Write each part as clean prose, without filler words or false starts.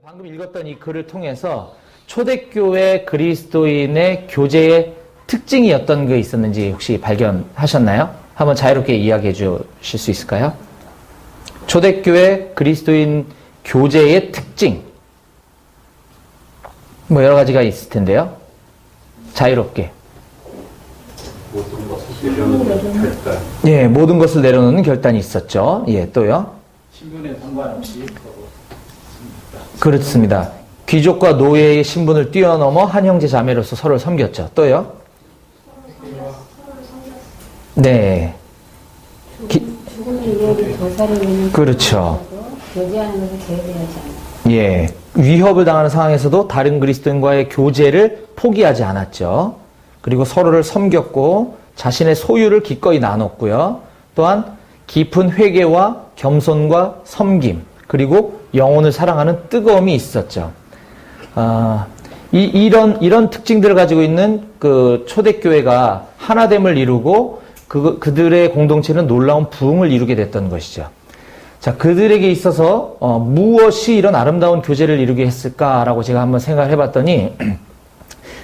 방금 읽었던 이 글을 통해서 초대교회 그리스도인의 교제의 특징이 어떤 게 있었는지 혹시 발견하셨나요? 한번 자유롭게 이야기해 주실 수 있을까요? 초대교회 그리스도인 교제의 특징. 뭐 여러 가지가 있을 텐데요. 자유롭게. 모든 것을 내려놓는 결단. 예, 모든 것을 내려놓는 결단이 있었죠. 예, 또요. 신분에 상관없이 그렇습니다. 귀족과 노예의 신분을 뛰어넘어 한 형제 자매로서 서로를 섬겼죠. 또요. 네. 죽음을 이야기 도사를 그렇죠. 교제하는 것을 제외하지 않아요. 예. 위협을 당하는 상황에서도 다른 그리스도인과의 교제를 포기하지 않았죠. 그리고 서로를 섬겼고 자신의 소유를 기꺼이 나눴고요. 또한 깊은 회개와 겸손과 섬김, 그리고 영혼을 사랑하는 뜨거움이 있었죠. 이런 특징들을 가지고 있는 그 초대교회가 하나됨을 이루고 그들의 공동체는 놀라운 부흥을 이루게 됐던 것이죠. 자, 그들에게 있어서 무엇이 이런 아름다운 교제를 이루게 했을까라고 제가 한번 생각을 해봤더니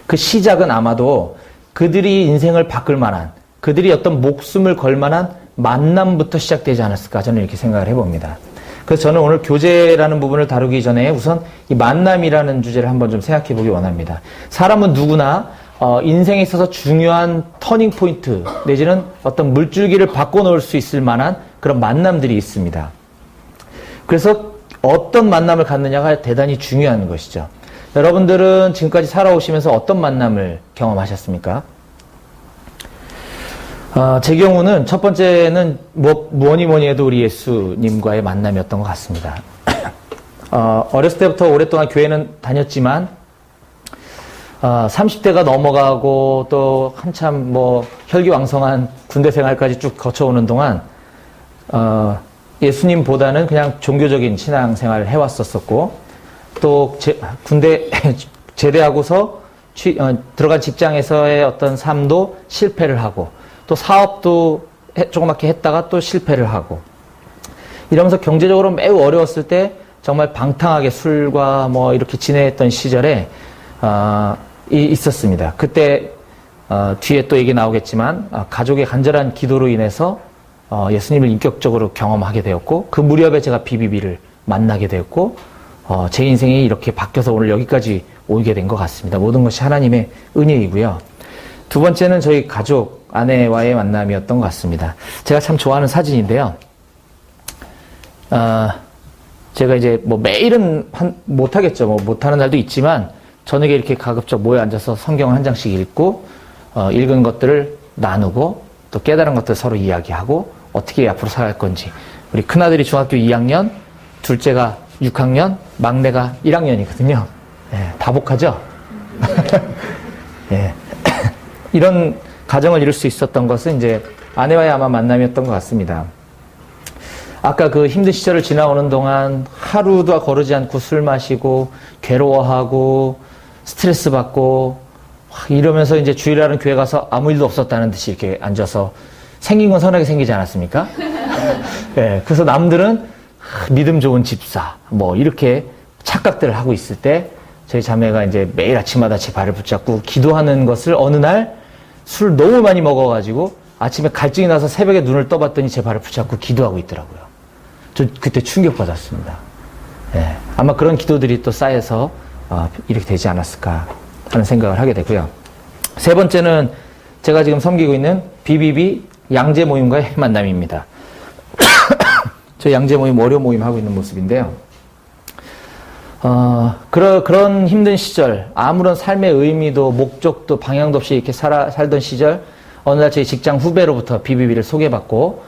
그 시작은 아마도 그들이 인생을 바꿀 만한, 그들이 어떤 목숨을 걸 만한 만남부터 시작되지 않았을까, 저는 이렇게 생각을 해봅니다. 그래서 저는 오늘 교제라는 부분을 다루기 전에 우선 이 만남이라는 주제를 한번 좀 생각해 보기 원합니다. 사람은 누구나 인생에 있어서 중요한 터닝 포인트 내지는 어떤 물줄기를 바꿔놓을 수 있을 만한 그런 만남들이 있습니다. 그래서 어떤 만남을 갖느냐가 대단히 중요한 것이죠. 여러분들은 지금까지 살아오시면서 어떤 만남을 경험하셨습니까? 제 경우는 첫 번째는 뭐니 해도 우리 예수님과의 만남이었던 것 같습니다. 어렸을 때부터 오랫동안 교회는 다녔지만 30대가 넘어가고 또 한참 혈기왕성한 군대 생활까지 쭉 거쳐오는 동안 예수님보다는 그냥 종교적인 신앙생활을 해왔었고 또 군대 제대하고서 들어간 직장에서의 어떤 삶도 실패를 하고 또 사업도 조그맣게 했다가 또 실패를 하고 이러면서 경제적으로 매우 어려웠을 때 정말 방탕하게 술과 이렇게 지내했던 시절에 있었습니다. 그때 뒤에 또 얘기 나오겠지만 가족의 간절한 기도로 인해서 예수님을 인격적으로 경험하게 되었고 그 무렵에 제가 BBB를 만나게 되었고 제 인생이 이렇게 바뀌어서 오늘 여기까지 오게 된 것 같습니다. 모든 것이 하나님의 은혜이고요. 두 번째는 저희 가족 아내와의 만남이었던 것 같습니다. 제가 참 좋아하는 사진인데요. 제가 이제 매일은 못하겠죠. 못하는 날도 있지만 저녁에 이렇게 가급적 모여 앉아서 성경을 한 장씩 읽고 읽은 것들을 나누고 또 깨달은 것들 서로 이야기하고 어떻게 앞으로 살아갈 건지. 우리 큰아들이 중학교 2학년, 둘째가 6학년, 막내가 1학년이거든요. 예, 다복하죠? 예. 이런 가정을 이룰 수 있었던 것은 이제 아내와의 아마 만남이었던 것 같습니다. 아까 그 힘든 시절을 지나오는 동안 하루도 거르지 않고 술 마시고 괴로워하고 스트레스 받고 이러면서 이제 주일날은 교회 가서 아무 일도 없었다는 듯이 이렇게 앉아서 생긴 건 선하게 생기지 않았습니까? 예, 그래서 남들은 믿음 좋은 집사 이렇게 착각들을 하고 있을 때 저희 자매가 이제 매일 아침마다 제 발을 붙잡고 기도하는 것을 어느 날 술 너무 많이 먹어가지고 아침에 갈증이 나서 새벽에 눈을 떠봤더니 제 발을 붙잡고 기도하고 있더라고요. 저 그때 충격받았습니다. 예, 아마 그런 기도들이 또 쌓여서 이렇게 되지 않았을까 하는 생각을 하게 되고요. 세 번째는 제가 지금 섬기고 있는 BBB 양재 모임과의 만남입니다. 저 양재 모임 월요 모임 하고 있는 모습인데요. 그런 힘든 시절, 아무런 삶의 의미도 목적도 방향도 없이 이렇게 살던 시절, 어느 날 저희 직장 후배로부터 BBB를 소개받고,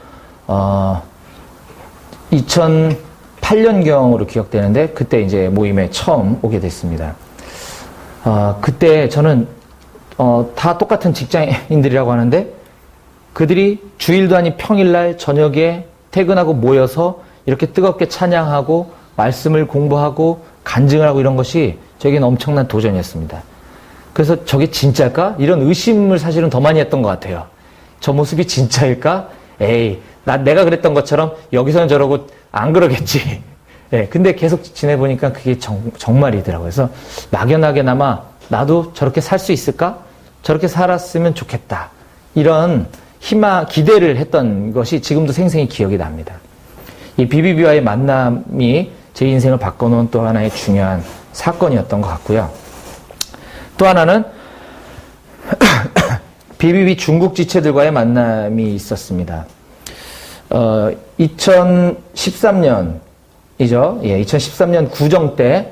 2008년경으로 기억되는데, 그때 이제 모임에 처음 오게 됐습니다. 그때 저는, 다 똑같은 직장인들이라고 하는데, 그들이 주일도 아닌 평일날 저녁에 퇴근하고 모여서 이렇게 뜨겁게 찬양하고, 말씀을 공부하고, 간증을 하고 이런 것이 저에게는 엄청난 도전이었습니다. 그래서 저게 진짜일까? 이런 의심을 사실은 더 많이 했던 것 같아요. 저 모습이 진짜일까? 에이, 내가 그랬던 것처럼 여기서는 저러고 안 그러겠지. 예, 근데 계속 지내보니까 그게 정말이더라고요. 그래서 막연하게나마 나도 저렇게 살 수 있을까? 저렇게 살았으면 좋겠다. 이런 기대를 했던 것이 지금도 생생히 기억이 납니다. 이 비비비와의 만남이 제 인생을 바꿔놓은 또 하나의 중요한 사건이었던 것 같고요. 또 하나는 비비비 중국 지체들과의 만남이 있었습니다. 2013년이죠. 예, 2013년 구정 때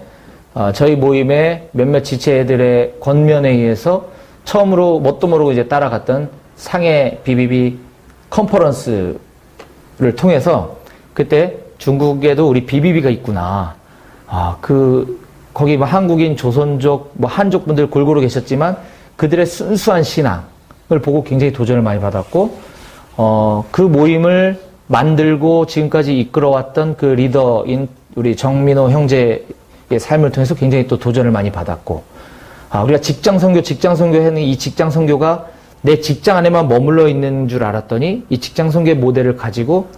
저희 모임의 몇몇 지체들의 권면에 의해서 처음으로 뭣도 모르고 이제 따라갔던 상해 비비비 컨퍼런스를 통해서 그때 중국에도 우리 비비비가 있구나. 거기 뭐 한국인, 조선족, 뭐 한족 분들 골고루 계셨지만 그들의 순수한 신앙을 보고 굉장히 도전을 많이 받았고, 그 모임을 만들고 지금까지 이끌어왔던 그 리더인 우리 정민호 형제의 삶을 통해서 굉장히 또 도전을 많이 받았고, 우리가 직장 선교 했는 이 직장 선교가 내 직장 안에만 머물러 있는 줄 알았더니 이 직장 선교의 모델을 가지고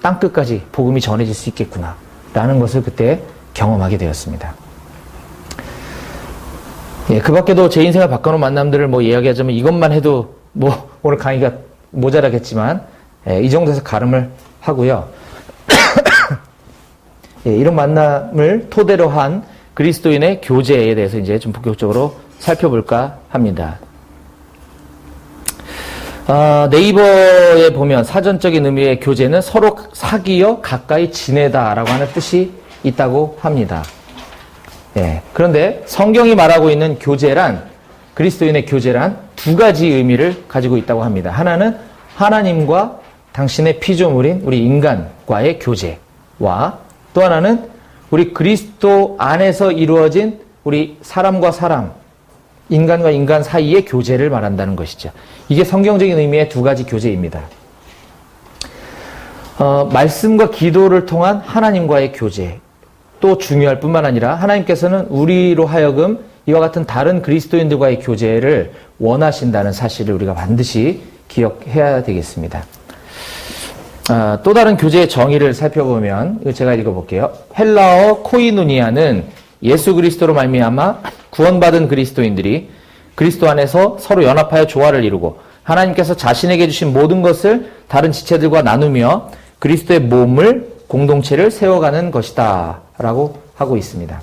땅끝까지 복음이 전해질 수 있겠구나 라는 것을 그때 경험하게 되었습니다. 예, 그 밖에도 제 인생을 바꿔놓은 만남들을 뭐 이야기하자면 이것만 해도 뭐 오늘 강의가 모자라겠지만, 예, 이 정도에서 가름을 하고요. 예, 이런 만남을 토대로 한 그리스도인의 교제에 대해서 이제 좀 본격적으로 살펴볼까 합니다. 네이버에 보면 사전적인 의미의 교제는 서로 사귀어 가까이 지내다라고 하는 뜻이 있다고 합니다. 예, 그런데 성경이 말하고 있는 교제란, 그리스도인의 교제란 두 가지 의미를 가지고 있다고 합니다. 하나는 하나님과 당신의 피조물인 우리 인간과의 교제와, 또 하나는 우리 그리스도 안에서 이루어진 우리 사람과 사람, 인간과 인간 사이의 교제를 말한다는 것이죠. 이게 성경적인 의미의 두 가지 교제입니다. 말씀과 기도를 통한 하나님과의 교제, 또 중요할 뿐만 아니라 하나님께서는 우리로 하여금 이와 같은 다른 그리스도인들과의 교제를 원하신다는 사실을 우리가 반드시 기억해야 되겠습니다. 또 다른 교제의 정의를 살펴보면, 제가 읽어볼게요. 헬라어 코이누니아는 예수 그리스도로 말미암아 구원받은 그리스도인들이 그리스도 안에서 서로 연합하여 조화를 이루고 하나님께서 자신에게 주신 모든 것을 다른 지체들과 나누며 그리스도의 몸을, 공동체를 세워가는 것이다 라고 하고 있습니다.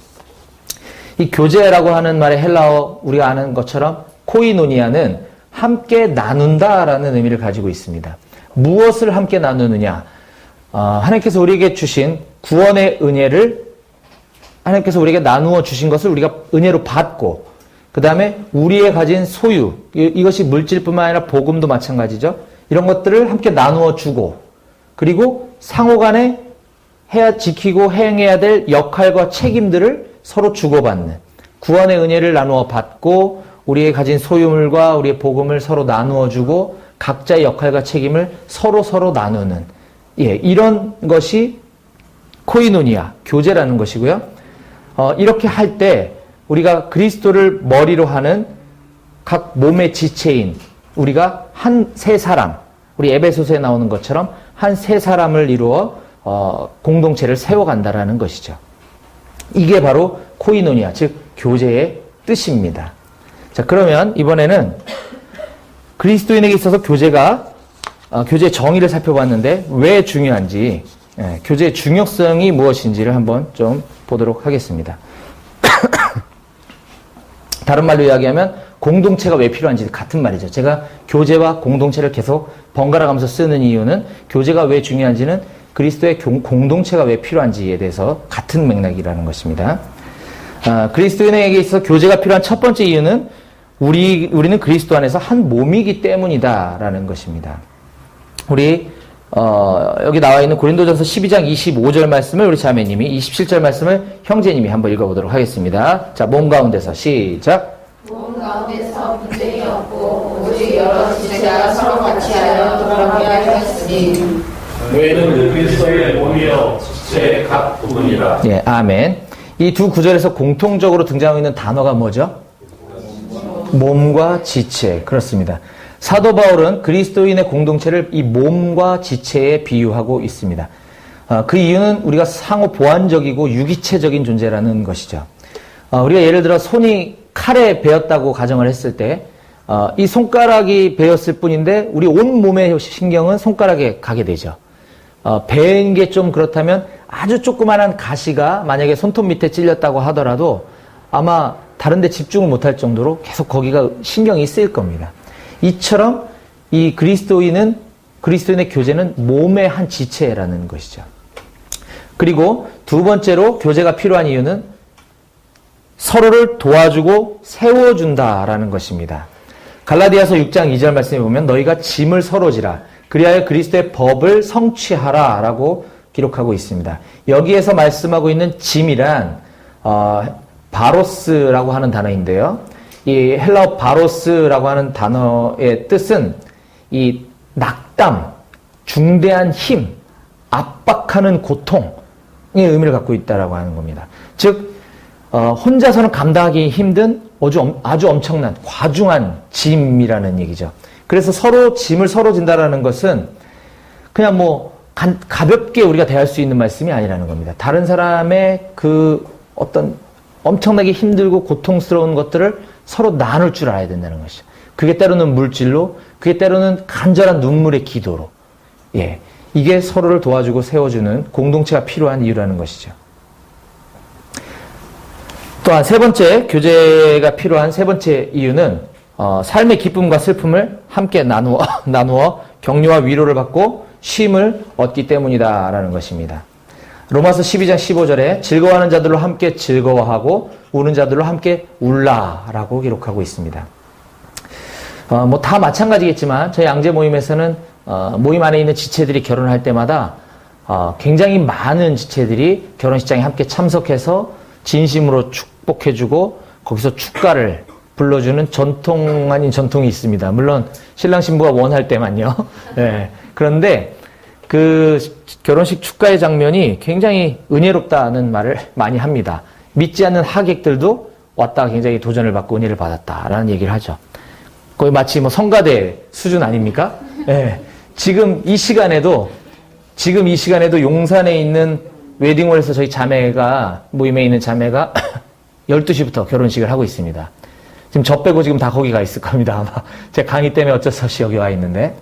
이 교제라고 하는 말의 헬라어, 우리가 아는 것처럼 코이노니아는 함께 나눈다라는 의미를 가지고 있습니다. 무엇을 함께 나누느냐? 하나님께서 우리에게 주신 구원의 은혜를, 하나님께서 우리에게 나누어 주신 것을 우리가 은혜로 받고, 그 다음에 우리의 가진 소유, 이것이 물질뿐만 아니라 복음도 마찬가지죠. 이런 것들을 함께 나누어 주고, 그리고 상호간에 지키고 행해야 될 역할과 책임들을 서로 주고받는, 구원의 은혜를 나누어 받고 우리의 가진 소유물과 우리의 복음을 서로 나누어 주고 각자의 역할과 책임을 서로 나누는, 예, 이런 것이 코이노니아, 교제라는 것이고요. 이렇게 할 때 우리가 그리스도를 머리로 하는 각 몸의 지체인 우리가 세 사람, 우리 에베소서에 나오는 것처럼 세 사람을 이루어 공동체를 세워간다라는 것이죠. 이게 바로 코이노니아, 즉 교제의 뜻입니다. 자, 그러면 이번에는 그리스도인에게 있어서 교제의 정의를 살펴봤는데 왜 중요한지, 교제의 중요성이 무엇인지를 한번 좀 보도록 하겠습니다. 다른 말로 이야기하면 공동체가 왜 필요한지 같은 말이죠. 제가 교제와 공동체를 계속 번갈아 가면서 쓰는 이유는 교제가 왜 중요한지는 그리스도의 공동체가 왜 필요한지에 대해서 같은 맥락이라는 것입니다. 그리스도인에게 있어서 교제가 필요한 첫 번째 이유는 우리는 그리스도 안에서 한 몸이기 때문이다라는 것입니다. 여기 나와 있는 고린도전서 12장 25절 말씀을 우리 자매님이, 27절 말씀을 형제님이 한번 읽어보도록 하겠습니다. 자, 몸 가운데서 시작. 몸 가운데서 분쟁이 없고 오직 여러 지체가 서로 같이 하여 돌아가게 하였으니 너희는 그리스도의 몸이요 지체의 각 부분이라. 예, 아멘. 이 두 구절에서 공통적으로 등장하고 있는 단어가 뭐죠? 몸과 지체. 그렇습니다. 사도 바울은 그리스도인의 공동체를 이 몸과 지체에 비유하고 있습니다. 그 이유는 우리가 상호 보완적이고 유기체적인 존재라는 것이죠. 우리가 예를 들어 손이 칼에 베었다고 가정을 했을 때 이 손가락이 베었을 뿐인데 우리 온 몸의 신경은 손가락에 가게 되죠. 베인 게 좀 그렇다면 아주 조그만한 가시가 만약에 손톱 밑에 찔렸다고 하더라도 아마 다른 데 집중을 못할 정도로 계속 거기가 신경이 쓰일 겁니다. 이처럼 이 그리스도인의 교제는 몸의 한 지체라는 것이죠. 그리고 두 번째로 교제가 필요한 이유는 서로를 도와주고 세워준다라는 것입니다. 갈라디아서 6장 2절 말씀에 보면 너희가 짐을 서로 지라 그리하여 그리스도의 법을 성취하라 라고 기록하고 있습니다. 여기에서 말씀하고 있는 짐이란 바로스라고 하는 단어인데요. 이 헬라어 바로스라고 하는 단어의 뜻은 이 낙담, 중대한 힘, 압박하는 고통의 의미를 갖고 있다라고 하는 겁니다. 즉 혼자서는 감당하기 힘든 아주 엄청난 과중한 짐이라는 얘기죠. 그래서 서로 짐을 서로 진다라는 것은 그냥 뭐 가볍게 우리가 대할 수 있는 말씀이 아니라는 겁니다. 다른 사람의 그 어떤 엄청나게 힘들고 고통스러운 것들을 서로 나눌 줄 알아야 된다는 것이죠. 그게 때로는 물질로, 그게 때로는 간절한 눈물의 기도로. 예, 이게 서로를 도와주고 세워주는 공동체가 필요한 이유라는 것이죠. 또한 세 번째, 교제가 필요한 세 번째 이유는 삶의 기쁨과 슬픔을 함께 나누어 격려와 위로를 받고 쉼을 얻기 때문이다라는 것입니다. 로마서 12장 15절에 즐거워하는 자들로 함께 즐거워하고 우는 자들로 함께 울라라고 기록하고 있습니다. 뭐 다 마찬가지겠지만 저희 양재 모임에서는 모임 안에 있는 지체들이 결혼할 때마다 굉장히 많은 지체들이 결혼식장에 함께 참석해서 진심으로 축복해주고 거기서 축가를 불러주는 전통 아닌 전통이 있습니다. 물론 신랑 신부가 원할 때만요. 네. 그런데 그 결혼식 축가의 장면이 굉장히 은혜롭다는 말을 많이 합니다. 믿지 않는 하객들도 왔다가 굉장히 도전을 받고 은혜를 받았다라는 얘기를 하죠. 거의 마치 뭐 성가대 수준 아닙니까? 네. 지금 이 시간에도 용산에 있는 웨딩홀에서 저희 모임에 있는 자매가 12시부터 결혼식을 하고 있습니다. 지금 저 빼고 지금 다 거기 가 있을 겁니다. 아마 제 강의 때문에 어쩔 수 없이 여기 와 있는데.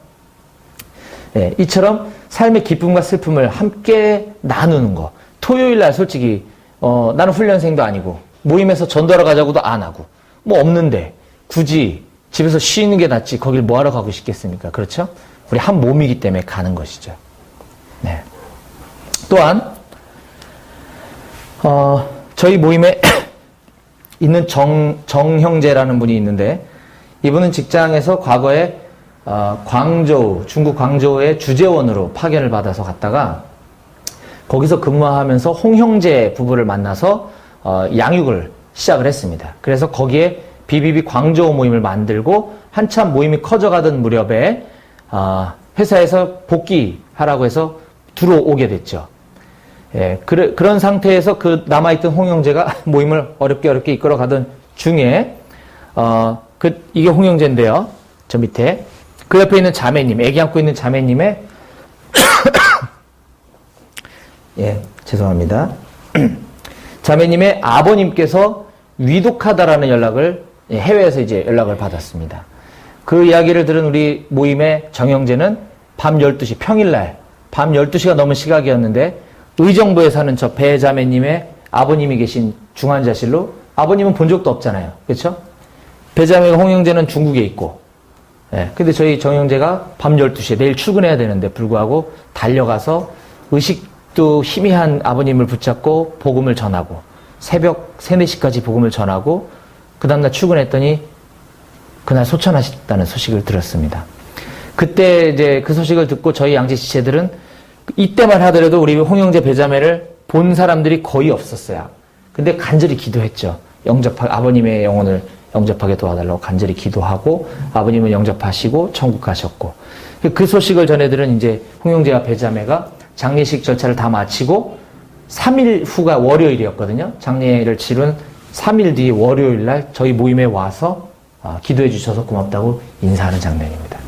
네, 이처럼 삶의 기쁨과 슬픔을 함께 나누는 거. 토요일 날 솔직히 나는 훈련생도 아니고 모임에서 전도하러 가자고도 안 하고 뭐 없는데 굳이 집에서 쉬는 게 낫지 거길 뭐하러 가고 싶겠습니까? 그렇죠? 우리 한 몸이기 때문에 가는 것이죠. 네. 또한 저희 모임에 있는 정형제라는 분이 있는데 이분은 직장에서 과거에 중국 광저우의 주재원으로 파견을 받아서 갔다가 거기서 근무하면서 홍형제 부부를 만나서 양육을 시작을 했습니다. 그래서 거기에 BBB 광저우 모임을 만들고 한참 모임이 커져가던 무렵에 회사에서 복귀하라고 해서 들어오게 됐죠. 예, 그런 상태에서 그 남아있던 홍형제가 모임을 어렵게 이끌어가던 중에 이게 홍형제인데요. 저 밑에 그 옆에 있는 자매님, 애기 안고 있는 자매님의 예, 죄송합니다. 자매님의 아버님께서 위독하다라는 연락을 해외에서 이제 연락을 받았습니다. 그 이야기를 들은 우리 모임의 정형제는 밤 12시 평일날 밤 12시가 넘은 시각이었는데 의정부에 사는 저 배자매님의 아버님이 계신 중환자실로 아버님은 본 적도 없잖아요. 그렇죠? 배자매가 홍형제는 중국에 있고 예, 근데 저희 정형제가 밤 12시에 내일 출근해야 되는데 불구하고 달려가서 의식도 희미한 아버님을 붙잡고 복음을 전하고 새벽 3, 4시까지 복음을 전하고 그 다음날 출근했더니 그날 소천하셨다는 소식을 들었습니다. 그때 이제 그 소식을 듣고 저희 양재 지체들은 이때만 하더라도 우리 홍형제 배자매를 본 사람들이 거의 없었어요. 근데 간절히 기도했죠. 아버님의 영혼을 영접하게 도와달라고 간절히 기도하고 아버님은 영접하시고 천국 가셨고 그 소식을 전해들은 이제 홍형제와 배자매가 장례식 절차를 다 마치고 3일 후가 월요일이었거든요. 장례를 치른 3일 뒤 월요일 날 저희 모임에 와서 기도해 주셔서 고맙다고 인사하는 장면입니다.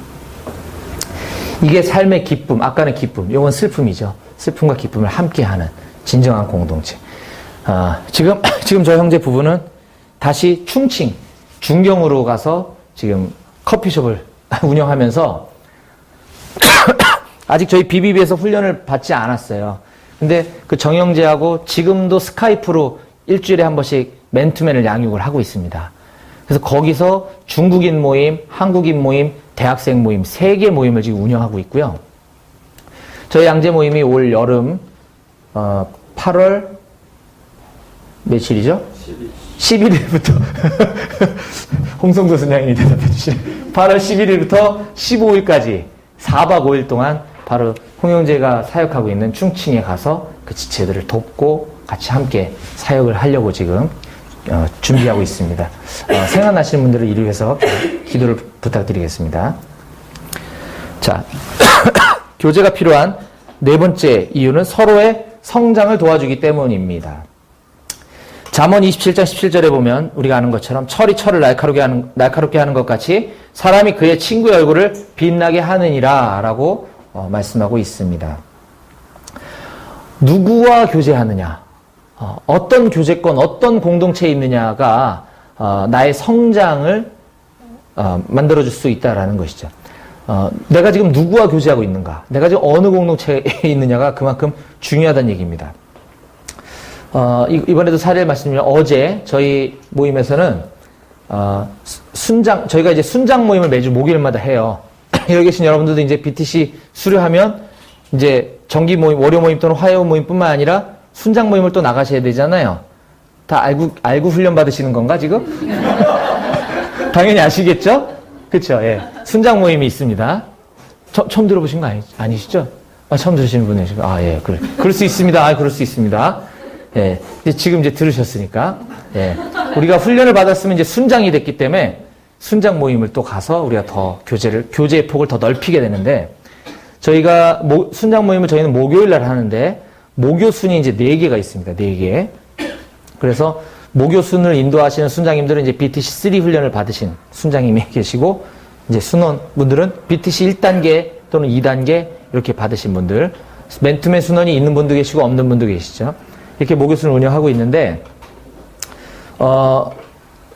이게 삶의 기쁨, 아까는 기쁨, 이건 슬픔이죠. 슬픔과 기쁨을 함께하는 진정한 공동체. 지금 저 형제 부부는 다시 충칭, 중경으로 가서 지금 커피숍을 운영하면서 아직 저희 BBB에서 훈련을 받지 않았어요. 근데 그 정형제하고 지금도 스카이프로 일주일에 한 번씩 맨투맨을 양육을 하고 있습니다. 그래서 거기서 중국인 모임, 한국인 모임, 대학생 모임 3개 모임을 지금 운영하고 있고요. 저희 양재 모임이 올 여름 8월 며칠이죠? 11일부터 홍성도 선장님이 대답해 주시네. 8월 11일부터 15일까지 4박 5일 동안 바로 홍영재가 사역하고 있는 충칭에 가서 그 지체들을 돕고 같이 함께 사역을 하려고 지금 준비하고 있습니다. 생각나시는 분들을 이를 위해서 기도를 부탁드리겠습니다. 자, 교제가 필요한 네 번째 이유는 서로의 성장을 도와주기 때문입니다. 잠언 27장 17절에 보면 우리가 아는 것처럼 철이 철을 날카롭게 하는 것 같이 사람이 그의 친구의 얼굴을 빛나게 하느니라 라고 말씀하고 있습니다. 누구와 교제하느냐, 어떤 교제권, 어떤 공동체에 있느냐가 나의 성장을 만들어줄 수 있다라는 것이죠. 내가 지금 누구와 교제하고 있는가, 내가 지금 어느 공동체에 있느냐가 그만큼 중요하다는 얘기입니다. 이번에도 사례를 말씀드리면 어제 저희 모임에서는 저희가 이제 순장 모임을 매주 목요일마다 해요. 여기 계신 여러분들도 이제 BTC 수료하면 이제 정기 모임, 월요 모임 또는 화요 모임뿐만 아니라 순장 모임을 또 나가셔야 되잖아요. 다 알고 훈련 받으시는 건가 지금? 당연히 아시겠죠? 그렇죠. 예. 순장 모임이 있습니다. 처음 들어보신 거 아니시죠? 처음 들으시는 분이시고, 예, 그럴 수 있습니다. 그럴 수 있습니다. 예. 지금 이제 들으셨으니까, 예. 우리가 훈련을 받았으면 이제 순장이 됐기 때문에 순장 모임을 또 가서 우리가 더 교제의 폭을 더 넓히게 되는데, 저희가 순장 모임을 저희는 목요일 날 하는데, 모교순이 이제 4개가 있습니다. 4개. 그래서 모교순을 인도하시는 순장님들은 이제 BTC3 훈련을 받으신 순장님이 계시고, 이제 순원분들은 BTC 1단계 또는 2단계 이렇게 받으신 분들, 맨투맨 순원이 있는 분도 계시고 없는 분도 계시죠. 이렇게 모교순을 운영하고 있는데,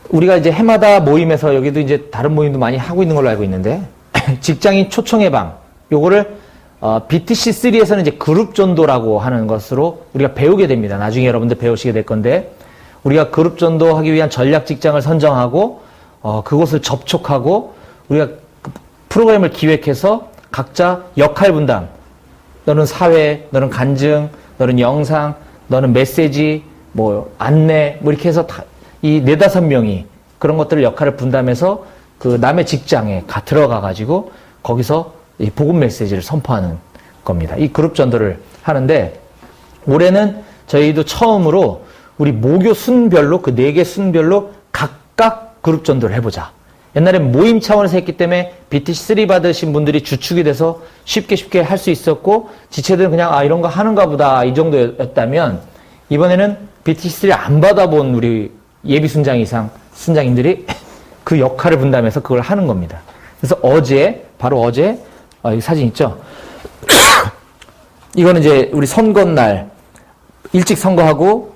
우리가 이제 해마다 모임에서 여기도 이제 다른 모임도 많이 하고 있는 걸로 알고 있는데, 직장인 초청의 방, 요거를 BTC3에서는 이제 그룹 전도라고 하는 것으로 우리가 배우게 됩니다. 나중에 여러분들 배우시게 될 건데, 우리가 그룹 전도하기 위한 전략 직장을 선정하고, 그곳을 접촉하고, 우리가 그 프로그램을 기획해서 각자 역할 분담, 너는 사회, 너는 간증, 너는 영상, 너는 메시지, 뭐 안내, 뭐 이렇게 해서 이 4-5명이 그런 것들을 역할을 분담해서 그 남의 직장에 들어가 가지고 거기서 이 복음 메시지를 선포하는 겁니다. 이 그룹 전도를 하는데, 올해는 저희도 처음으로 우리 모교 순별로, 그 4개 순별로 각각 그룹 전도를 해보자. 옛날엔 모임 차원에서 했기 때문에 BTC3 받으신 분들이 주축이 돼서 쉽게 할 수 있었고, 지체들은 그냥 이런 거 하는가 보다 이 정도였다면, 이번에는 BTC3 안 받아본 우리 예비 순장 이상 순장님들이 그 역할을 분담해서 그걸 하는 겁니다. 그래서 바로 어제 이 사진 있죠? 이거는 이제 우리 선거날 일찍 선거하고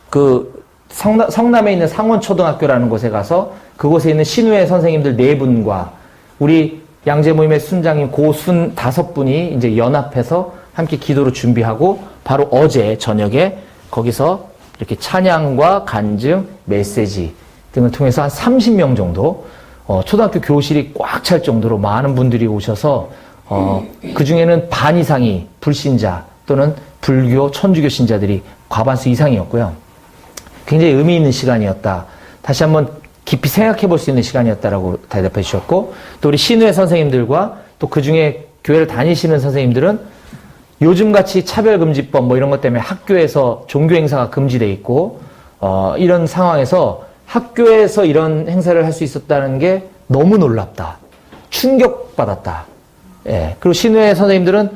그 성남에 있는 상원초등학교라는 곳에 가서 그곳에 있는 신우회 선생님들 4분과 우리 양재 모임의 순장님 고순 5분이 이제 연합해서 함께 기도로 준비하고, 바로 어제 저녁에 거기서 이렇게 찬양과 간증, 메시지 등을 통해서 한 30명 정도, 초등학교 교실이 꽉 찰 정도로 많은 분들이 오셔서, 그 중에는 반 이상이 불신자 또는 불교, 천주교 신자들이 과반수 이상이었고요. 굉장히 의미 있는 시간이었다. 다시 한번 깊이 생각해 볼 수 있는 시간이었다라고 대답해 주셨고, 또 우리 신우회 선생님들과 또 그 중에 교회를 다니시는 선생님들은 요즘같이 차별금지법 뭐 이런 것 때문에 학교에서 종교 행사가 금지돼 있고, 이런 상황에서 학교에서 이런 행사를 할 수 있었다는 게 너무 놀랍다. 충격받았다. 예. 그리고 신우회 선생님들은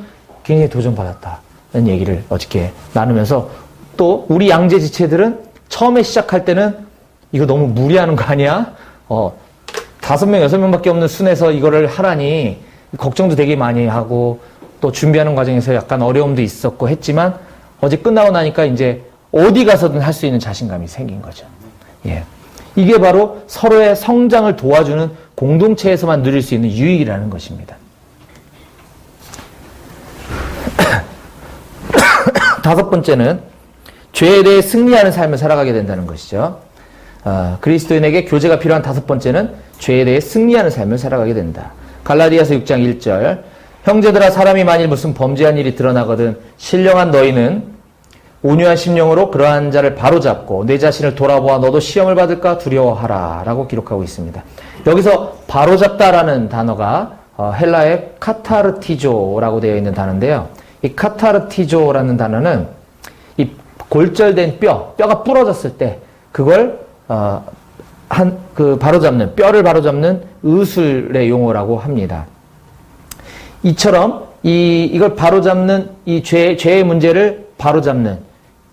굉장히 도전받았다는 얘기를 어저께 나누면서, 또 우리 양재 지체들은 처음에 시작할 때는 이거 너무 무리하는 거 아니야? 5명, 6명밖에 없는 순에서 이거를 하라니 걱정도 되게 많이 하고, 또 준비하는 과정에서 약간 어려움도 있었고 했지만 어제 끝나고 나니까 이제 어디 가서든 할 수 있는 자신감이 생긴 거죠. 예. 이게 바로 서로의 성장을 도와주는 공동체에서만 누릴 수 있는 유익이라는 것입니다. 다섯 번째는 죄에 대해 승리하는 삶을 살아가게 된다는 것이죠. 그리스도인에게 교제가 필요한 다섯 번째는 죄에 대해 승리하는 삶을 살아가게 된다. 갈라디아서 6장 1절 형제들아 사람이 만일 무슨 범죄한 일이 드러나거든 신령한 너희는 온유한 심령으로 그러한 자를 바로잡고 내 자신을 돌아보아 너도 시험을 받을까 두려워하라 라고 기록하고 있습니다. 여기서 바로잡다라는 단어가 헬라의 카타르티조라고 되어 있는 단어인데요. 이 카타르티조라는 단어는 이 골절된 뼈가 부러졌을 때 그걸 바로잡는, 뼈를 바로잡는 의술의 용어라고 합니다. 이처럼 이걸 바로잡는 이 죄의 문제를 바로잡는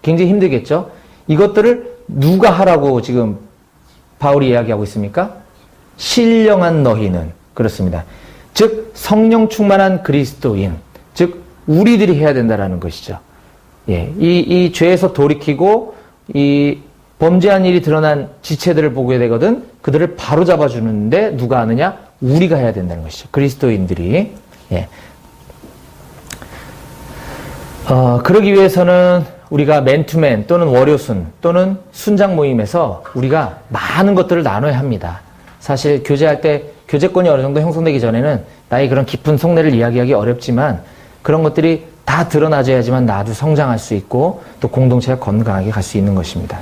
굉장히 힘들겠죠. 이것들을 누가 하라고 지금 바울이 이야기하고 있습니까? 신령한 너희는 그렇습니다. 즉 성령 충만한 그리스도인, 즉 우리들이 해야 된다라는 것이죠. 예, 이 죄에서 돌이키고 이 범죄한 일이 드러난 지체들을 보게 되거든 그들을 바로 잡아주는데 누가 하느냐? 우리가 해야 된다는 것이죠. 그리스도인들이. 예. 그러기 위해서는 우리가 맨투맨 또는 월요순 또는 순장 모임에서 우리가 많은 것들을 나눠야 합니다. 사실 교제할 때 교제권이 어느 정도 형성되기 전에는 나의 그런 깊은 속내를 이야기하기 어렵지만 그런 것들이 다 드러나줘야지만 나도 성장할 수 있고 또 공동체가 건강하게 갈 수 있는 것입니다.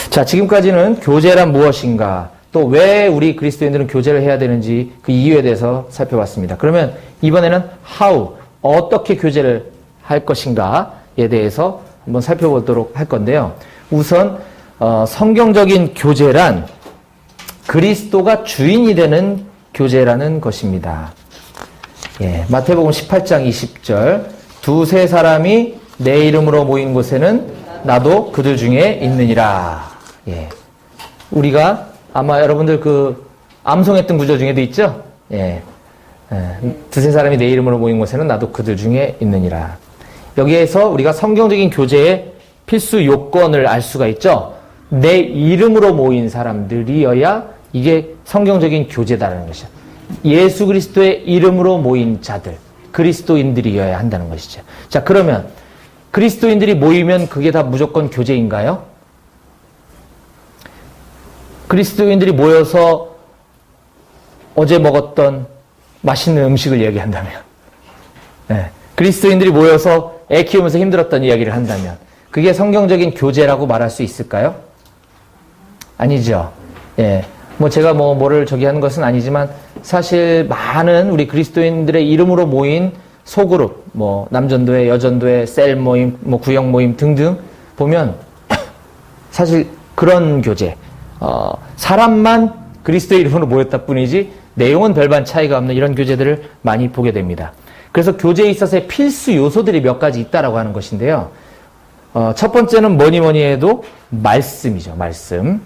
자, 지금까지는 교제란 무엇인가 또 왜 우리 그리스도인들은 교제를 해야 되는지 그 이유에 대해서 살펴봤습니다. 그러면 이번에는 how, 어떻게 교제를 할 것인가에 대해서 한번 살펴보도록 할 건데요. 우선 성경적인 교제란 그리스도가 주인이 되는 교제라는 것입니다. 예, 마태복음 18장 20절 두세 사람이 내 이름으로 모인 곳에는 나도 그들 중에 있느니라. 예, 우리가 아마 여러분들 그 암송했던 구절 중에도 있죠? 예, 두세 사람이 내 이름으로 모인 곳에는 나도 그들 중에 있느니라. 여기에서 우리가 성경적인 교제의 필수 요건을 알 수가 있죠. 내 이름으로 모인 사람들이어야 이게 성경적인 교제다라는 것이죠. 예수 그리스도의 이름으로 모인 자들, 그리스도인들이어야 한다는 것이죠. 자, 그러면 그리스도인들이 모이면 그게 다 무조건 교제인가요? 그리스도인들이 모여서 어제 먹었던 맛있는 음식을 얘기한다면, 네. 그리스도인들이 모여서 애 키우면서 힘들었던 이야기를 한다면 그게 성경적인 교제라고 말할 수 있을까요? 아니죠. 예. 뭐 제가 뭐를 하는 것은 아니지만 사실 많은 우리 그리스도인들의 이름으로 모인 소그룹, 뭐 남전도회, 여전도회, 셀 모임, 뭐 구역 모임 등등 보면 사실 그런 교제, 사람만 그리스도의 이름으로 모였다 뿐이지 내용은 별반 차이가 없는 이런 교제들을 많이 보게 됩니다. 그래서 교제에 있어서의 필수 요소들이 몇 가지 있다라고 하는 것인데요. 첫 번째는 뭐니 해도 말씀이죠. 말씀.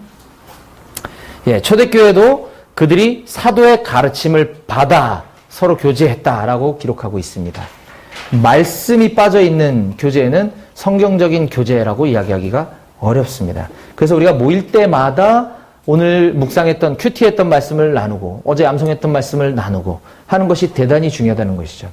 예, 초대교회도 그들이 사도의 가르침을 받아 서로 교제했다라고 기록하고 있습니다. 말씀이 빠져 있는 교제는 성경적인 교제라고 이야기하기가 어렵습니다. 그래서 우리가 모일 때마다 오늘 묵상했던 큐티했던 말씀을 나누고 어제 암송했던 말씀을 나누고 하는 것이 대단히 중요하다는 것이죠.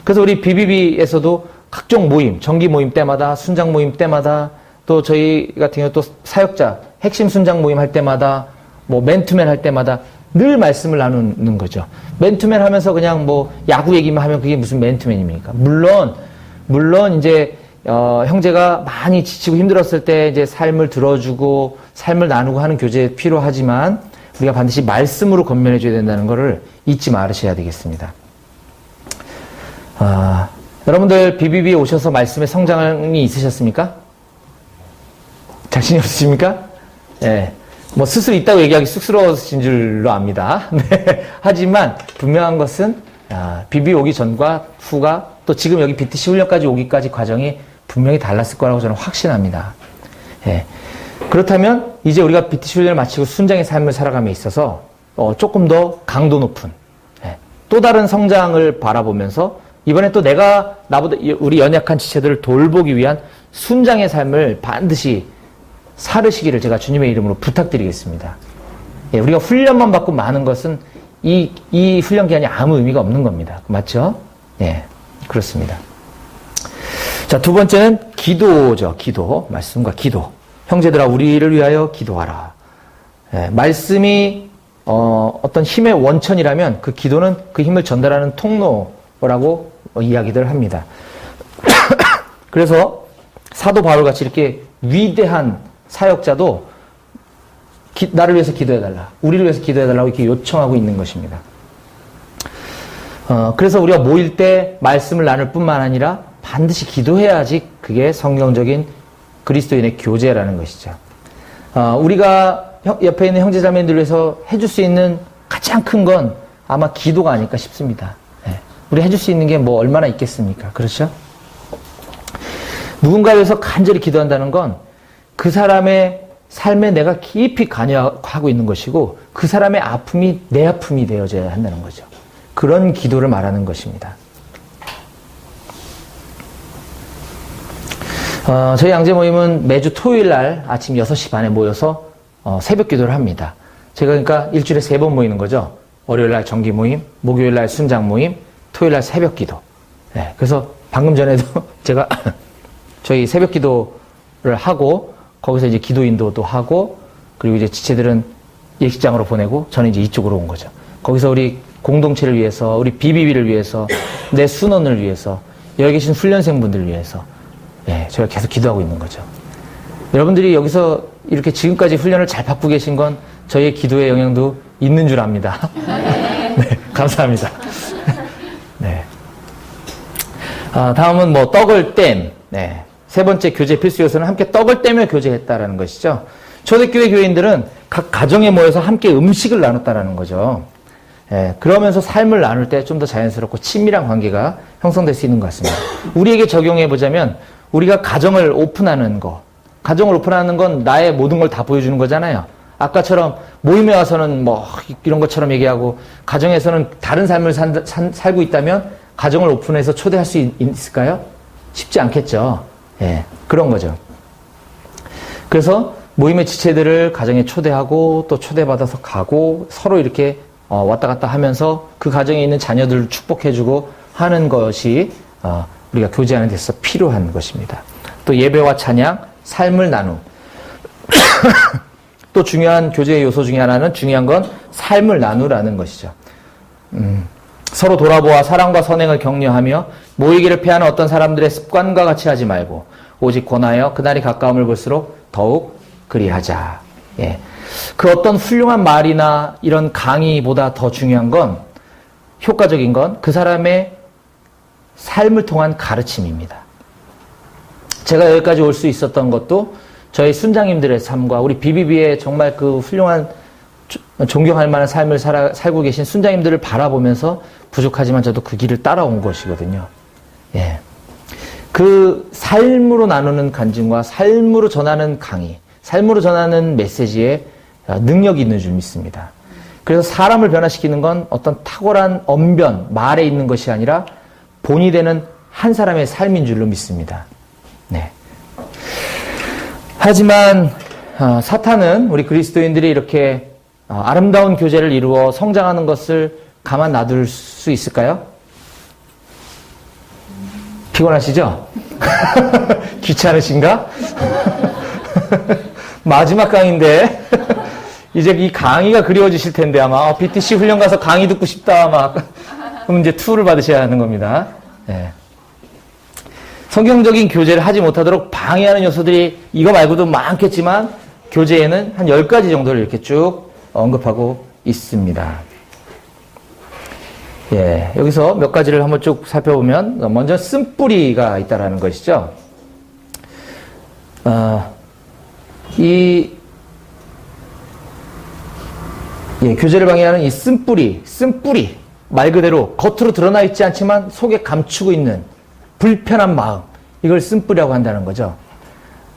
그래서 우리 BBB에서도 각종 모임, 정기 모임 때마다, 순장 모임 때마다, 또 저희 같은 경우 또 사역자, 핵심 순장 모임 할 때마다, 뭐 맨투맨 할 때마다 늘 말씀을 나누는 거죠. 맨투맨 하면서 그냥 뭐 야구 얘기만 하면 그게 무슨 맨투맨입니까? 물론 이제 형제가 많이 지치고 힘들었을 때 이제 삶을 들어주고 삶을 나누고 하는 교제 필요하지만 우리가 반드시 말씀으로 건면해 줘야 된다는 것을 잊지 말으셔야 되겠습니다. 여러분들 BBB에 오셔서 말씀에 성장이 있으셨습니까? 자신이 없으십니까? 예. 뭐 스스로 있다고 얘기하기 쑥스러워진 줄로 압니다. 네. 하지만 분명한 것은 BB 오기 전과 후가 또 지금 여기 BTC 훈련까지 오기까지 과정이 분명히 달랐을 거라고 저는 확신합니다. 예. 그렇다면 이제 우리가 BTC 훈련을 마치고 순장의 삶을 살아감에 있어서 조금 더 강도 높은 또 다른 성장을 바라보면서 이번에 또 내가 나보다 우리 연약한 지체들을 돌보기 위한 순장의 삶을 반드시 살으시기를 제가 주님의 이름으로 부탁드리겠습니다. 예, 우리가 훈련만 받고 마는 것은 이 훈련 기간이 아무 의미가 없는 겁니다. 맞죠? 예, 그렇습니다. 자, 두 번째는 기도죠. 기도. 말씀과 기도. 형제들아, 우리를 위하여 기도하라. 예, 말씀이 어떤 힘의 원천이라면 그 기도는 그 힘을 전달하는 통로라고 이야기들 합니다. 그래서 사도 바울같이 이렇게 위대한 사역자도 나를 위해서 기도해달라, 우리를 위해서 기도해달라고 이렇게 요청하고 있는 것입니다. 그래서 우리가 모일 때 말씀을 나눌 뿐만 아니라 반드시 기도해야지 그게 성경적인 그리스도인의 교제라는 것이죠. 우리가 옆에 있는 형제자매들을 위해서 해줄 수 있는 가장 큰 건 아마 기도가 아닐까 싶습니다. 네. 우리 해줄 수 있는 게 뭐 얼마나 있겠습니까? 그렇죠? 누군가에 위해서 간절히 기도한다는 건 그 사람의 삶에 내가 깊이 관여하고 있는 것이고 그 사람의 아픔이 내 아픔이 되어져야 한다는 거죠. 그런 기도를 말하는 것입니다. 저희 양재 모임은 매주 토요일 날 아침 6시 반에 모여서 새벽 기도를 합니다. 제가 그러니까 일주일에 3번 모이는 거죠. 월요일 날 정기 모임, 목요일 날 순장 모임, 토요일 날 새벽 기도. 네, 그래서 방금 전에도 제가 저희 새벽 기도를 하고 거기서 이제 기도 인도도 하고 그리고 이제 지체들은 예식장으로 보내고 저는 이제 이쪽으로 온 거죠. 거기서 우리 공동체를 위해서, 우리 BBB를 위해서, 내 순원을 위해서, 여기 계신 훈련생분들을 위해서 예, 저희가 계속 기도하고 있는 거죠. 여러분들이 여기서 이렇게 지금까지 훈련을 잘 받고 계신 건 저희의 기도의 영향도 있는 줄 압니다. 네, 감사합니다. 네. 다음은 뭐 떡을 땜. 네. 세 번째 교제 필수 요소는 함께 떡을 떼며 교제했다라는 것이죠. 초대교회 교인들은 각 가정에 모여서 함께 음식을 나눴다라는 거죠. 예, 그러면서 삶을 나눌 때 좀 더 자연스럽고 친밀한 관계가 형성될 수 있는 것 같습니다. 우리에게 적용해 보자면 우리가 가정을 오픈하는 건 나의 모든 걸 다 보여주는 거잖아요. 아까처럼 모임에 와서는 뭐 이런 것처럼 얘기하고 가정에서는 다른 삶을 살고 있다면 가정을 오픈해서 초대할 수 있을까요? 쉽지 않겠죠. 예, 그런 거죠. 그래서 모임의 지체들을 가정에 초대하고 또 초대받아서 가고 서로 이렇게 왔다 갔다 하면서 그 가정에 있는 자녀들을 축복해주고 하는 것이 우리가 교제하는 데 있어서 필요한 것입니다. 또 예배와 찬양, 삶을 나눔. 또 중요한 교제의 요소 중에 하나는 중요한 건 삶을 나누라는 것이죠. 서로 돌아보아 사랑과 선행을 격려하며 모이기를 패하는 어떤 사람들의 습관과 같이 하지 말고 오직 권하여 그날이 가까움을 볼수록 더욱 그리하자. 예. 그 어떤 훌륭한 말이나 이런 강의보다 더 중요한 건 효과적인 건 그 사람의 삶을 통한 가르침입니다. 제가 여기까지 올 수 있었던 것도 저희 순장님들의 삶과 우리 BBB의 정말 그 훌륭한 존경할 만한 삶을 살고 계신 순장님들을 바라보면서 부족하지만 저도 그 길을 따라온 것이거든요. 예. 그 삶으로 나누는 간증과 삶으로 전하는 강의, 삶으로 전하는 메시지에 능력이 있는 줄 믿습니다. 그래서 사람을 변화시키는 건 어떤 탁월한 언변, 말에 있는 것이 아니라 본이 되는 한 사람의 삶인 줄로 믿습니다. 네. 하지만 사탄은 우리 그리스도인들이 이렇게 아름다운 교제를 이루어 성장하는 것을 가만 놔둘 수 있을까요? 피곤하시죠? 귀찮으신가? 마지막 강의인데 이제 이 강의가 그리워지실 텐데 아마 BTC 훈련 가서 강의 듣고 싶다 아마 그럼 이제 투를 받으셔야 하는 겁니다. 네. 성경적인 교제를 하지 못하도록 방해하는 요소들이 이거 말고도 많겠지만 교제에는 한 10가지 정도를 이렇게 쭉 언급하고 있습니다. 예, 여기서 몇 가지를 한번 쭉 살펴보면 먼저 쓴뿌리가 있다라는 것이죠. 교제를 방해하는 이 쓴뿌리 말 그대로 겉으로 드러나 있지 않지만 속에 감추고 있는 불편한 마음, 이걸 쓴뿌리라고 한다는 거죠.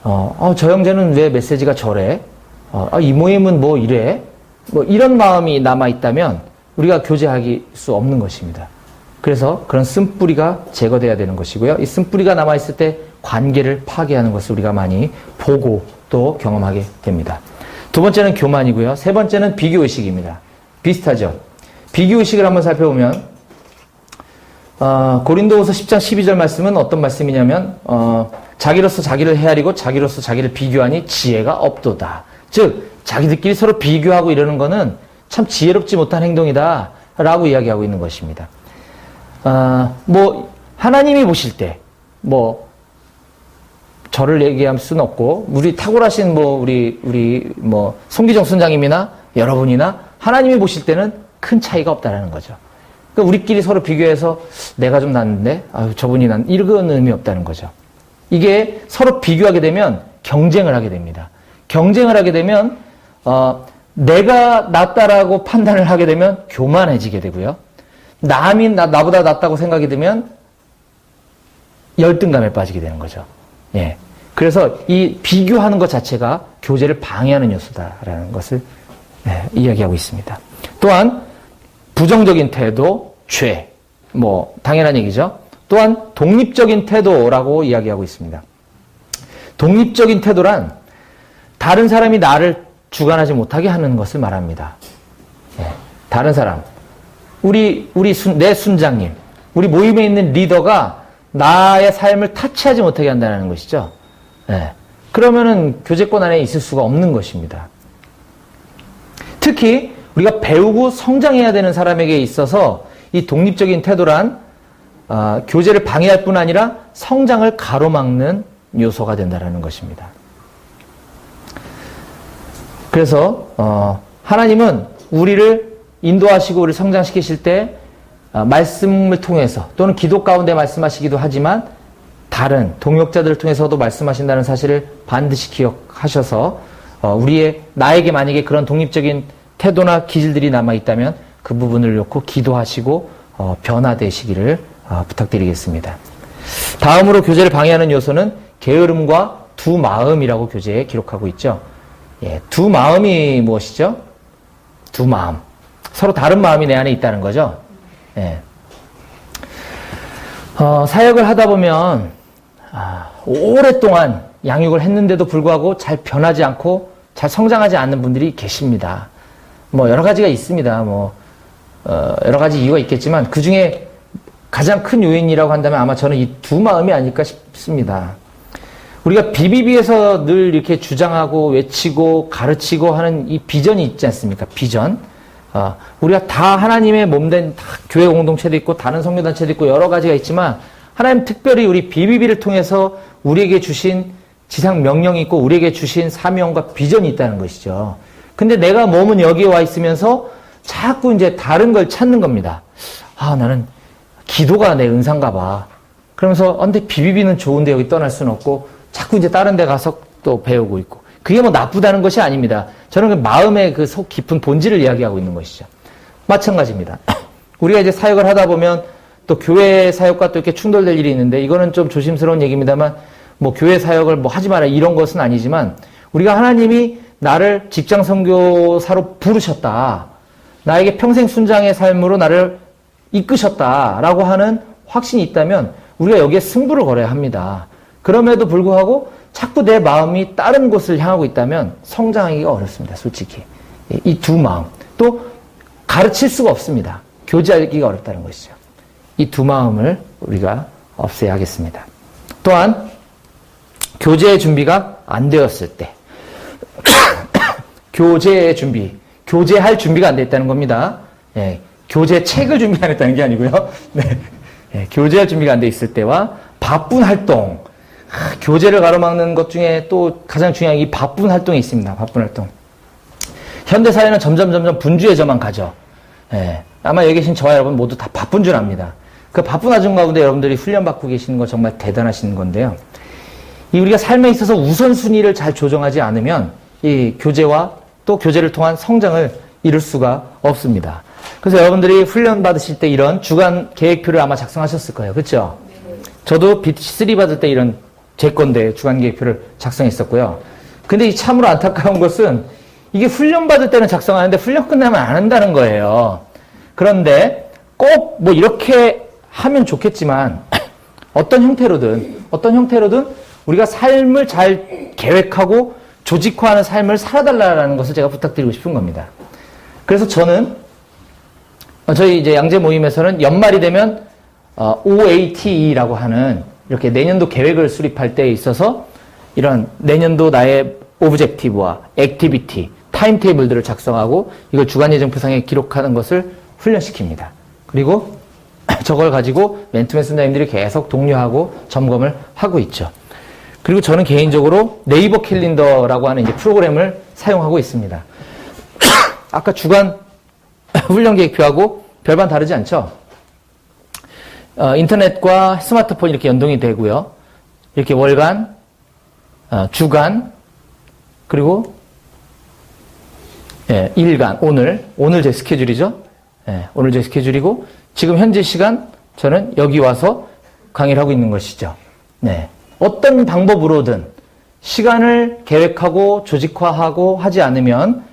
저 형제는 왜 메시지가 저래? 이 모임은 뭐 이래? 뭐 이런 마음이 남아 있다면 우리가 교제할 수 없는 것입니다. 그래서 그런 쓴뿌리가 제거돼야 되는 것이고요. 이 쓴뿌리가 남아있을 때 관계를 파괴하는 것을 우리가 많이 보고 또 경험하게 됩니다. 두 번째는 교만이고요. 세 번째는 비교의식입니다. 비슷하죠. 비교의식을 한번 살펴보면 고린도후서 10장 12절 말씀은 어떤 말씀이냐면 자기로서 자기를 헤아리고 자기로서 자기를 비교하니 지혜가 없도다. 즉 자기들끼리 서로 비교하고 이러는 거는 참 지혜롭지 못한 행동이다 라고 이야기하고 있는 것입니다. 뭐 하나님이 보실 때 뭐 저를 얘기할 수는 없고 우리 탁월하신 뭐 우리 뭐 송기정 순장님이나 여러분이나 하나님이 보실 때는 큰 차이가 없다라는 거죠. 그러니까 우리끼리 서로 비교해서 내가 좀 낫는데 저분이 이런 의미 없다는 거죠. 이게 서로 비교하게 되면 경쟁을 하게 됩니다. 경쟁을 하게 되면 내가 낫다라고 판단을 하게 되면 교만해지게 되고요. 남이 나보다 낫다고 생각이 들면 열등감에 빠지게 되는 거죠. 예. 그래서 이 비교하는 것 자체가 교제를 방해하는 요소다라는 것을 이야기하고 있습니다. 또한 부정적인 태도, 죄, 뭐 당연한 얘기죠. 또한 독립적인 태도라고 이야기하고 있습니다. 독립적인 태도란 다른 사람이 나를 주관하지 못하게 하는 것을 말합니다. 다른 사람, 내 순장님, 우리 모임에 있는 리더가 나의 삶을 타치하지 못하게 한다는 것이죠. 그러면은 교제권 안에 있을 수가 없는 것입니다. 특히 우리가 배우고 성장해야 되는 사람에게 있어서 이 독립적인 태도란 교제를 방해할 뿐 아니라 성장을 가로막는 요소가 된다는 것입니다. 그래서 하나님은 우리를 인도하시고 우리를 성장시키실 때 말씀을 통해서 또는 기도 가운데 말씀하시기도 하지만 다른 동역자들을 통해서도 말씀하신다는 사실을 반드시 기억하셔서 나에게 만약에 그런 독립적인 태도나 기질들이 남아있다면 그 부분을 놓고 기도하시고 변화되시기를 부탁드리겠습니다. 다음으로 교제를 방해하는 요소는 게으름과 두 마음이라고 교재에 기록하고 있죠. 두 마음이 무엇이죠? 두 마음. 서로 다른 마음이 내 안에 있다는 거죠. 사역을 하다 보면 오랫동안 양육을 했는데도 불구하고 잘 변하지 않고 잘 성장하지 않는 분들이 계십니다. 뭐 여러 가지가 있습니다. 뭐 여러 가지 이유가 있겠지만 그 중에 가장 큰 요인이라고 한다면 아마 저는 이 두 마음이 아닐까 싶습니다. 우리가 BBB에서 늘 이렇게 주장하고 외치고 가르치고 하는 이 비전이 있지 않습니까? 비전. 우리가 다 하나님의 몸된 교회 공동체도 있고 다른 성교단체도 있고 여러 가지가 있지만 하나님 특별히 우리 BBB를 통해서 우리에게 주신 지상 명령이 있고 우리에게 주신 사명과 비전이 있다는 것이죠. 근데 내가 몸은 여기에 와 있으면서 자꾸 이제 다른 걸 찾는 겁니다. 나는 기도가 내 은사인가 봐. 그러면서 근데 BBB는 좋은데 여기 떠날 수는 없고 자꾸 이제 다른 데 가서 또 배우고 있고 그게 뭐 나쁘다는 것이 아닙니다. 저는 그 마음의 그 속 깊은 본질을 이야기하고 있는 것이죠. 마찬가지입니다. 우리가 이제 사역을 하다 보면 또 교회 사역과 또 이렇게 충돌될 일이 있는데 이거는 좀 조심스러운 얘기입니다만 뭐 교회 사역을 뭐 하지 마라 이런 것은 아니지만 우리가 하나님이 나를 직장 선교사로 부르셨다. 나에게 평생 순장의 삶으로 나를 이끄셨다라고 하는 확신이 있다면 우리가 여기에 승부를 걸어야 합니다. 그럼에도 불구하고 자꾸 내 마음이 다른 곳을 향하고 있다면 성장하기가 어렵습니다. 솔직히. 이 두 마음. 또 가르칠 수가 없습니다. 교제하기가 어렵다는 것이죠. 이 두 마음을 우리가 없애야 하겠습니다. 또한 교제의 준비가 안 되었을 때 교제의 준비, 교제할 준비가 안 됐다는 겁니다. 교제 책을 준비 안 했다는 게 아니고요. 교제할 준비가 안 돼 있을 때와 바쁜 활동, 교제를 가로막는 것 중에 또 가장 중요한 이 바쁜 활동이 있습니다. 바쁜 활동. 현대사회는 점점 분주해져만 가죠. 아마 여기 계신 저와 여러분 모두 다 바쁜 줄 압니다. 그 바쁜 와중 가운데 여러분들이 훈련받고 계시는 거 정말 대단하신 건데요. 우리가 삶에 있어서 우선순위를 잘 조정하지 않으면 이 교제와 또 교제를 통한 성장을 이룰 수가 없습니다. 그래서 여러분들이 훈련 받으실 때 이런 주간 계획표를 아마 작성하셨을 거예요. 그렇죠? 저도 BT3 받을 때 이런 제 건데 주간 계획표를 작성했었고요. 근데 이 참으로 안타까운 것은 이게 훈련 받을 때는 작성하는데 훈련 끝나면 안 한다는 거예요. 그런데 꼭 뭐 이렇게 하면 좋겠지만 어떤 형태로든 우리가 삶을 잘 계획하고 조직화하는 삶을 살아달라는 것을 제가 부탁드리고 싶은 겁니다. 그래서 저는 저희 이제 양재 모임에서는 연말이 되면 OATE라고 하는 이렇게 내년도 계획을 수립할 때에 있어서 이런 내년도 나의 오브젝티브와 액티비티, 타임테이블들을 작성하고 이걸 주간예정표상에 기록하는 것을 훈련시킵니다. 그리고 저걸 가지고 맨투맨 선생님들이 계속 독려하고 점검을 하고 있죠. 그리고 저는 개인적으로 네이버 캘린더라고 하는 이제 프로그램을 사용하고 있습니다. 아까 주간 훈련 계획표하고 별반 다르지 않죠? 인터넷과 스마트폰 이렇게 연동이 되고요. 이렇게 월간, 주간, 그리고 일간, 오늘 제 스케줄이죠. 오늘 제 스케줄이고 지금 현재 시간 저는 여기 와서 강의를 하고 있는 것이죠. 네. 어떤 방법으로든 시간을 계획하고 조직화하고 하지 않으면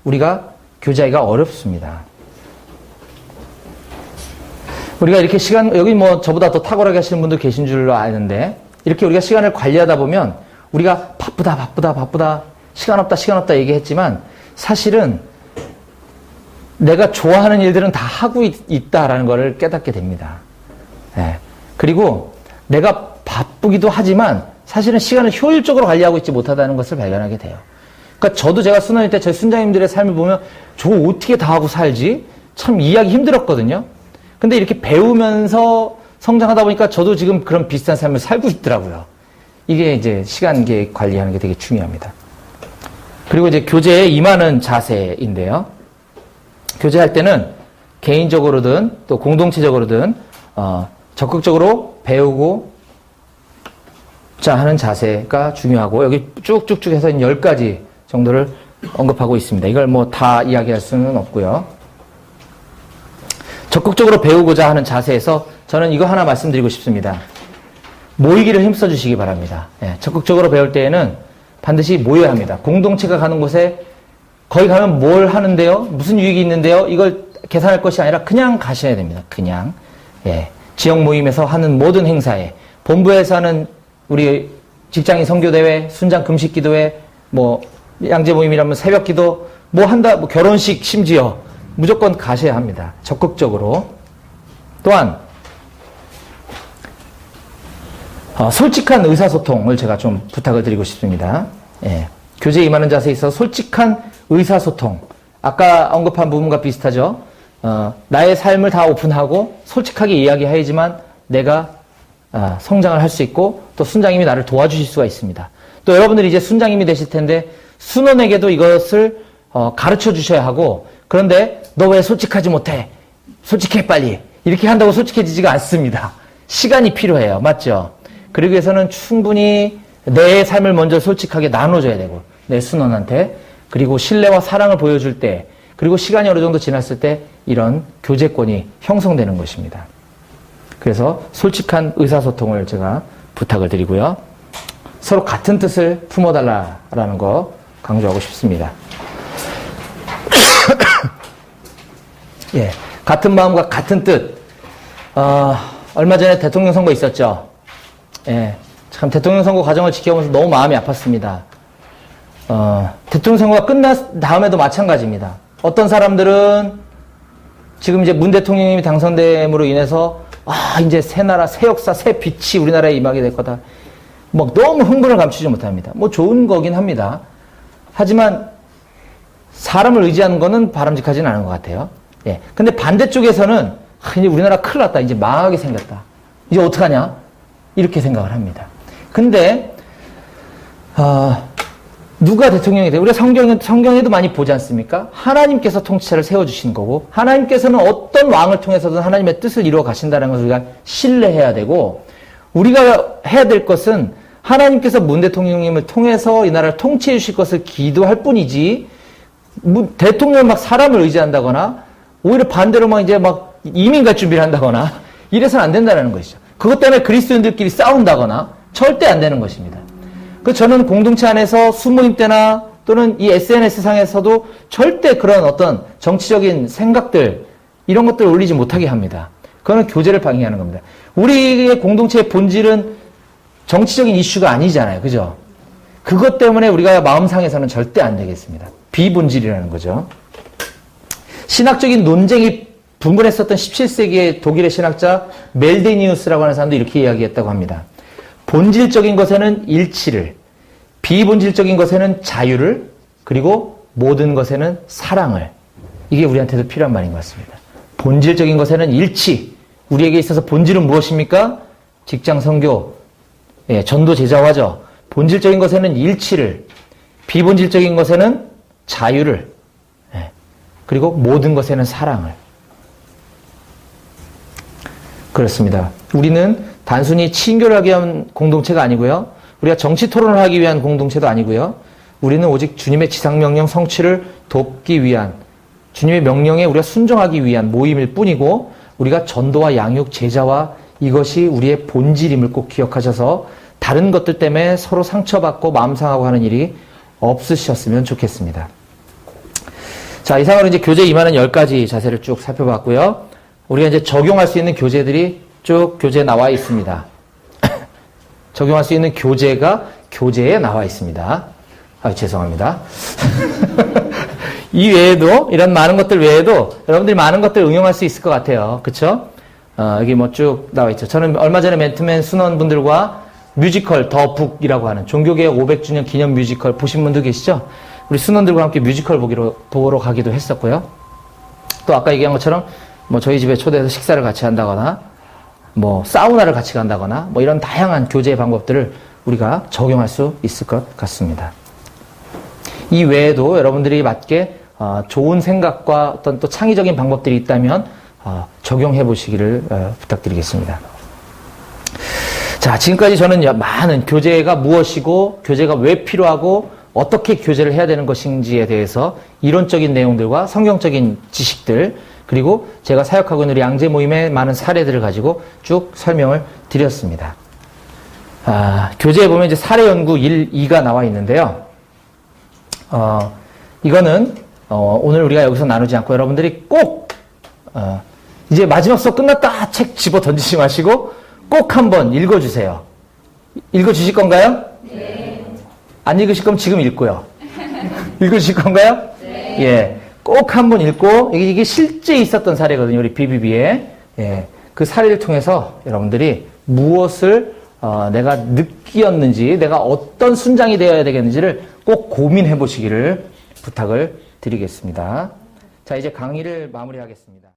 우리가 교제하기가 어렵습니다. 우리가 이렇게 여기 뭐 저보다 더 탁월하게 하시는 분도 계신 줄로 아는데 이렇게 우리가 시간을 관리하다 보면 우리가 바쁘다 시간 없다 얘기했지만 사실은 내가 좋아하는 일들은 다 하고 있다라는 것을 깨닫게 됩니다. 네. 그리고 내가 바쁘기도 하지만 사실은 시간을 효율적으로 관리하고 있지 못하다는 것을 발견하게 돼요. 그러니까 저도 제가 순환일 때 제 순장님들의 삶을 보면 저거 어떻게 다 하고 살지? 참 이해하기 힘들었거든요. 근데 이렇게 배우면서 성장하다 보니까 저도 지금 그런 비슷한 삶을 살고 있더라고요. 이게 이제 시간 계획 관리하는 게 되게 중요합니다. 그리고 이제 교제에 임하는 자세인데요. 교제할 때는 개인적으로든 또 공동체적으로든 적극적으로 배우고 자 하는 자세가 중요하고 여기 쭉쭉쭉 해서 10가지 정도를 언급하고 있습니다. 이걸 뭐 다 이야기할 수는 없고요. 적극적으로 배우고자 하는 자세에서 저는 이거 하나 말씀드리고 싶습니다. 모이기를 힘써 주시기 바랍니다. 적극적으로 배울 때에는 반드시 모여야 합니다. 공동체가 가는 곳에 거기 가면 뭘 하는데요? 무슨 유익이 있는데요? 이걸 계산할 것이 아니라 그냥 가셔야 됩니다. 그냥. 지역 모임에서 하는 모든 행사에, 본부에서 하는 우리 직장인 선교대회, 순장 금식기도회, 뭐 양재 모임이라면 새벽기도, 뭐 결혼식 심지어 무조건 가셔야 합니다. 적극적으로. 또한 솔직한 의사소통을 제가 좀 부탁을 드리고 싶습니다. 교제에 임하는 자세에 있어서 솔직한 의사소통. 아까 언급한 부분과 비슷하죠. 나의 삶을 다 오픈하고 솔직하게 이야기해야지만 내가 성장을 할 수 있고 또 순장님이 나를 도와주실 수가 있습니다. 또 여러분들이 이제 순장님이 되실 텐데 순원에게도 이것을 가르쳐 주셔야 하고 그런데 너 왜 솔직하지 못해? 솔직해 빨리. 이렇게 한다고 솔직해지지가 않습니다. 시간이 필요해요. 맞죠? 그러기 위해서는 충분히 내 삶을 먼저 솔직하게 나눠줘야 되고 내 순원한테 그리고 신뢰와 사랑을 보여줄 때 그리고 시간이 어느 정도 지났을 때 이런 교제권이 형성되는 것입니다. 그래서 솔직한 의사소통을 제가 부탁을 드리고요. 서로 같은 뜻을 품어달라라는 거 강조하고 싶습니다. 같은 마음과 같은 뜻. 얼마 전에 대통령 선거 있었죠. 참 대통령 선거 과정을 지켜보면서 너무 마음이 아팠습니다. 대통령 선거가 끝난 다음에도 마찬가지입니다. 어떤 사람들은 지금 이제 문 대통령님이 당선됨으로 인해서 이제 새 나라, 새 역사, 새 빛이 우리나라에 임하게 될 거다. 뭐 너무 흥분을 감추지 못합니다. 뭐 좋은 거긴 합니다. 하지만 사람을 의지하는 거는 바람직하지는 않은 것 같아요. 근데 반대쪽에서는 이제 우리나라 큰일 났다. 이제 망하게 생겼다. 이제 어떡하냐? 이렇게 생각을 합니다. 근데 누가 대통령이 돼요? 우리가 성경에도 많이 보지 않습니까? 하나님께서 통치자를 세워주신 거고 하나님께서는 어떤 왕을 통해서든 하나님의 뜻을 이루어 가신다는 것을 우리가 신뢰해야 되고 우리가 해야 될 것은 하나님께서 문 대통령님을 통해서 이 나라를 통치해 주실 것을 기도할 뿐이지 대통령 막 사람을 의지한다거나 오히려 반대로 막 이민 갈 준비를 한다거나 이래서는 안 된다는 것이죠. 그것 때문에 그리스도인들끼리 싸운다거나 절대 안 되는 것입니다. 그래서 저는 공동체 안에서 수모임 때나 또는 이 SNS상에서도 절대 그런 어떤 정치적인 생각들 이런 것들을 올리지 못하게 합니다. 그거는 교제를 방해하는 겁니다. 우리의 공동체의 본질은 정치적인 이슈가 아니잖아요. 그죠? 그것 때문에 우리가 마음상에서는 절대 안 되겠습니다. 비본질이라는 거죠. 신학적인 논쟁이 분분했었던 17세기의 독일의 신학자 멜데니우스라고 하는 사람도 이렇게 이야기했다고 합니다. 본질적인 것에는 일치를, 비본질적인 것에는 자유를, 그리고 모든 것에는 사랑을. 이게 우리한테도 필요한 말인 것 같습니다. 본질적인 것에는 일치. 우리에게 있어서 본질은 무엇입니까? 직장 선교, 전도 제자화죠. 본질적인 것에는 일치를, 비본질적인 것에는 자유를, 그리고 모든 것에는 사랑을. 그렇습니다. 우리는 단순히 친교를 하기 위한 공동체가 아니고요. 우리가 정치 토론을 하기 위한 공동체도 아니고요. 우리는 오직 주님의 지상명령 성취를 돕기 위한, 주님의 명령에 우리가 순종하기 위한 모임일 뿐이고, 우리가 전도와 양육, 제자와 이것이 우리의 본질임을 꼭 기억하셔서 다른 것들 때문에 서로 상처받고 마음 상하고 하는 일이 없으셨으면 좋겠습니다. 자, 이상으로 이제 교제에 임하는 10가지 자세를 쭉 살펴봤고요. 우리가 이제 적용할 수 있는 교제들이 쭉 교재에 나와 있습니다. 적용할 수 있는 교재가 교재에 나와 있습니다. 죄송합니다. 이 외에도, 이런 많은 것들 외에도 여러분들이 많은 것들 응용할 수 있을 것 같아요. 그쵸? 여기 뭐 쭉 나와 있죠. 저는 얼마 전에 맨투맨 순원분들과 뮤지컬 더 북이라고 하는 종교개혁 500주년 기념 뮤지컬 보신 분들 계시죠? 우리 순원들과 함께 뮤지컬 보러 가기도 했었고요. 또 아까 얘기한 것처럼 뭐 저희 집에 초대해서 식사를 같이 한다거나 뭐 사우나를 같이 간다거나 뭐 이런 다양한 교제 방법들을 우리가 적용할 수 있을 것 같습니다. 이 외에도 여러분들이 맞게 좋은 생각과 어떤 또 창의적인 방법들이 있다면 적용해 보시기를 부탁드리겠습니다. 자, 지금까지 저는 많은 교제가 무엇이고 교제가 왜 필요하고 어떻게 교제를 해야 되는 것인지에 대해서 이론적인 내용들과 성경적인 지식들, 그리고 제가 사역하고 있는 우리 양재 모임의 많은 사례들을 가지고 쭉 설명을 드렸습니다. 교재에 보면 이제 사례 연구 1, 2가 나와 있는데요. 이거는 오늘 우리가 여기서 나누지 않고 여러분들이 꼭 이제 마지막 수업 끝났다 책 집어 던지지 마시고 꼭 한번 읽어주세요. 읽어주실 건가요? 네. 안 읽으실 거면 지금 읽고요. 읽어주실 건가요? 네. 예. 꼭 한번 읽고, 이게 실제 있었던 사례거든요. 우리 BBB에. 예. 그 사례를 통해서 여러분들이 무엇을 내가 느끼었는지, 내가 어떤 순장이 되어야 되겠는지를 꼭 고민해 보시기를 부탁을 드리겠습니다. 자, 이제 강의를 마무리하겠습니다.